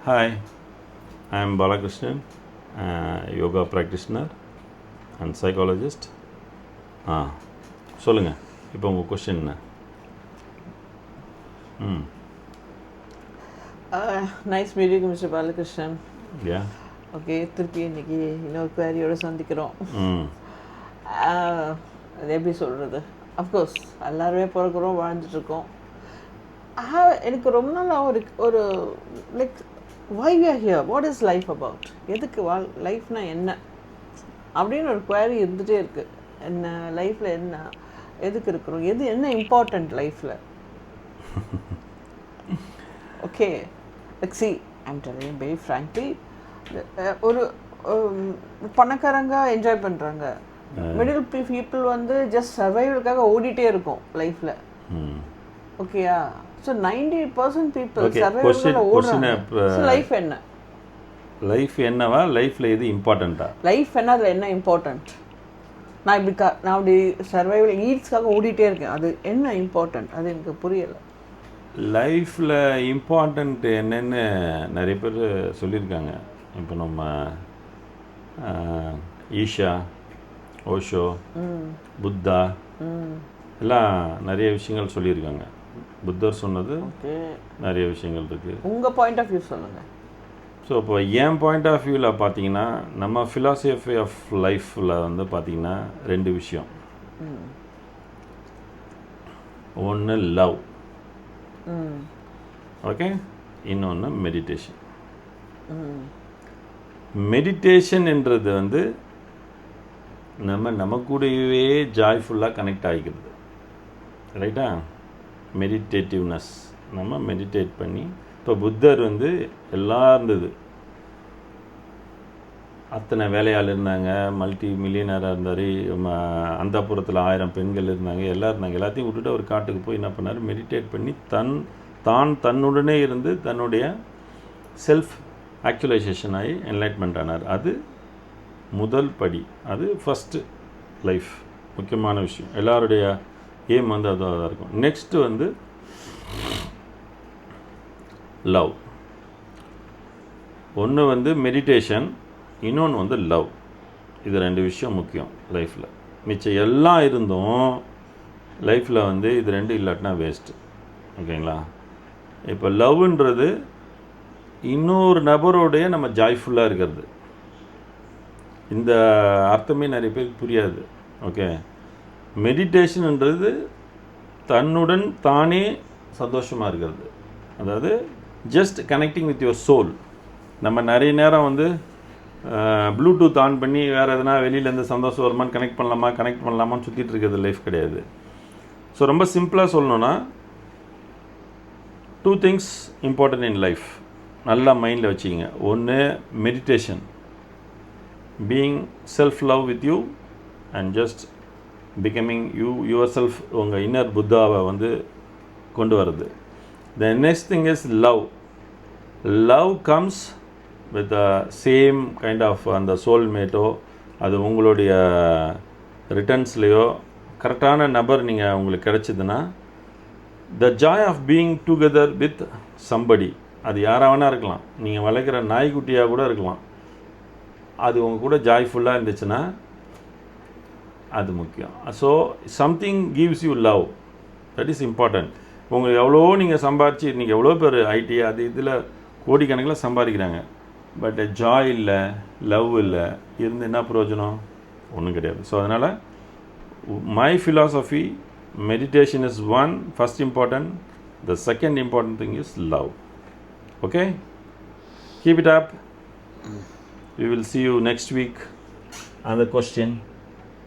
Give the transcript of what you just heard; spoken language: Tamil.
Hi, I am Balakrishnan, yoga practitioner and psychologist. சொல்லுங்கள், இப்போ உங்கள் கொஸ்டின் என்ன? Nice meeting mister Balakrishnan. Yeah okay, திருப்பி இன்னைக்கு இன்னொரு குவாரியோடு சந்திக்கிறோம். அது எப்படி சொல்கிறது, அஃப்கோர்ஸ் எல்லாருமே பிறக்கிறோம், வாழ்ந்துட்டுருக்கோம். எனக்கு ரொம்ப நாள் ஒரு like why we are here, what is life about, எதுக்கு லைஃப்னா என்ன அப்படின்னு ஒரு குவாரி இருந்துகிட்டே இருக்குது. என்ன லைஃப்பில் என்ன, எதுக்கு இருக்கிறோம், என்ன இம்பார்ட்டண்ட் லைஃப்பில்? Okay, like see I'm telling very frankly, ஒரு பணக்காரங்க என்ஜாய் பண்ணுறாங்க, மிடில் பீப்புள் வந்து ஜஸ்ட் சர்வைவலுக்காக ஓடிட்டே இருக்கும் லைஃப்பில். ஓகேயா? ஸோ 90% பீப்புள் சர்வைவலுக்காக ஓடுறாங்க. லைஃப் என்ன? லைஃப் என்னவா, லைஃப்பில் எது இம்பார்ட்டண்ட்டா? லைஃப் என்ன, அதில் என்ன இம்பார்ட்டண்ட்? நான் அப்படி சர்வைவல் நீட்ஸ்க்காக ஓடிட்டே இருக்கேன், அது என்ன இம்பார்ட்டண்ட்? அது எனக்கு புரியலை. லைஃப்பில் இம்பார்ட்டண்ட் என்னென்னு நிறைய பேர் சொல்லியிருக்காங்க. இப்போ நம்ம ஈஷா, ஓஷோ, புத்தா எல்லாம் நிறைய விஷயங்கள் சொல்லியிருக்காங்க. புத்தர் சொன்னது நிறைய விஷயங்கள் இருக்குது. உங்கள் பாயிண்ட் ஆஃப் வியூ சொல்லுங்கள். ஸோ இப்போ என் பாயிண்ட் ஆஃப் வியூவில் பார்த்தீங்கன்னா, நம்ம ஃபிலாசபி ஆஃப் லைஃப்பில் வந்து பார்த்திங்கன்னா 2 விஷயம். ஒன்று லவ், ஓகே, இன்னொன்று மெடிடேஷன். மெடிடேஷன் என்றது வந்து நம்ம கூடவே ஜாய்ஃபுல்லாக கனெக்ட் ஆகிக்கிறது, ரைட்டா? மெடிடேட்டிவ்னஸ், நம்ம மெடிடேட் பண்ணி. இப்போ புத்தர் வந்து எல்லாம் இருந்தது, அத்தனை வேலையாள் இருந்தாங்க, மல்டி மில்லியனராக இருந்தார், அந்தப்புறத்தில் 1000 பெண்கள் இருந்தாங்க, எல்லாம் இருந்தாங்க. எல்லாத்தையும் விட்டுட்டு அவர் காட்டுக்கு போய் என்ன பண்ணார், மெடிடேட் பண்ணி தன்னுடனே இருந்து தன்னுடைய செல்ஃப் ஆக்சுவலைசேஷன் ஆகி என்லைட்மெண்ட் ஆனார். அது முதல் படி, அது ஃபஸ்ட்டு லைஃப் முக்கியமான விஷயம். எல்லாருடைய ஏம் வந்து அதுவாக இருக்கும். நெக்ஸ்ட்டு வந்து லவ். ஒன்று வந்து மெடிடேஷன், இன்னொன்று வந்து லவ். இது 2 விஷயம் முக்கியம் லைஃப்பில். மிச்சம் எல்லாம் இருந்தும் லைஃப்பில் வந்து இது 2 இல்லாட்டினா வேஸ்ட்டு, ஓகேங்களா? இப்போ லவ்ன்றது இன்னொரு நபரோடைய நம்ம ஜாய்ஃபுல்லாக இருக்கிறது. இந்த அர்த்தமே நிறைய பேருக்கு புரியாது, ஓகே? மெடிடேஷன்ன்றது தன்னுடன் தானே சந்தோஷமாக இருக்கிறது, அதாவது just connecting with your soul. நம்ம நிறைய நேரம் வந்து ப்ளூடூத் ஆன் பண்ணி வேறு எதனா வெளியிலேருந்து சந்தோஷம் வருமானு கனெக்ட் பண்ணலாமான்னு சுற்றிட்டு இருக்கிறது லைஃப் கிடையாது. ஸோ ரொம்ப சிம்பிளாக சொல்லணுன்னா 2 things இம்பார்ட்டன்ட் இன் லைஃப், நல்லா மைண்டில் வச்சுக்கிங்க. ஒன்று meditation, being self love with you and just becoming yourself, உங்கள் இன்னர் புத்தாவை வந்து கொண்டு வருது. The next thing is love. Love comes with the same kind of அந்த சோல்மேட்டோ, அது உங்களுடைய ரிட்டர்ன்ஸ்லேயோ கரெக்டான நபர் நீங்கள் உங்களுக்கு கிடச்சிதுன்னா, the joy of being together with somebody, அது யாராக வேணா இருக்கலாம், நீங்கள் வளர்க்குற நாய்க்குட்டியாக கூட இருக்கலாம், அது உங்கள் கூட ஜாய்ஃபுல்லாக இருந்துச்சுன்னா அது முக்கியம். So something gives you love, that is important. உங்களுக்கு எவ்வளோ நீங்கள் சம்பாரிச்சு, நீங்கள் எவ்வளோ பேர் ஐடி அது இதில் கோடிக்கணக்கில் சம்பாதிக்கிறாங்க, பட் ஜாய் இல்லை, லவ் இல்லை, இருந்து என்ன பிரயோஜனம்? ஒன்றும் கிடையாது. ஸோ அதனால் my philosophy, meditation is first important. The second important thing is love. Okay, keep it up. We will see you next week on the question.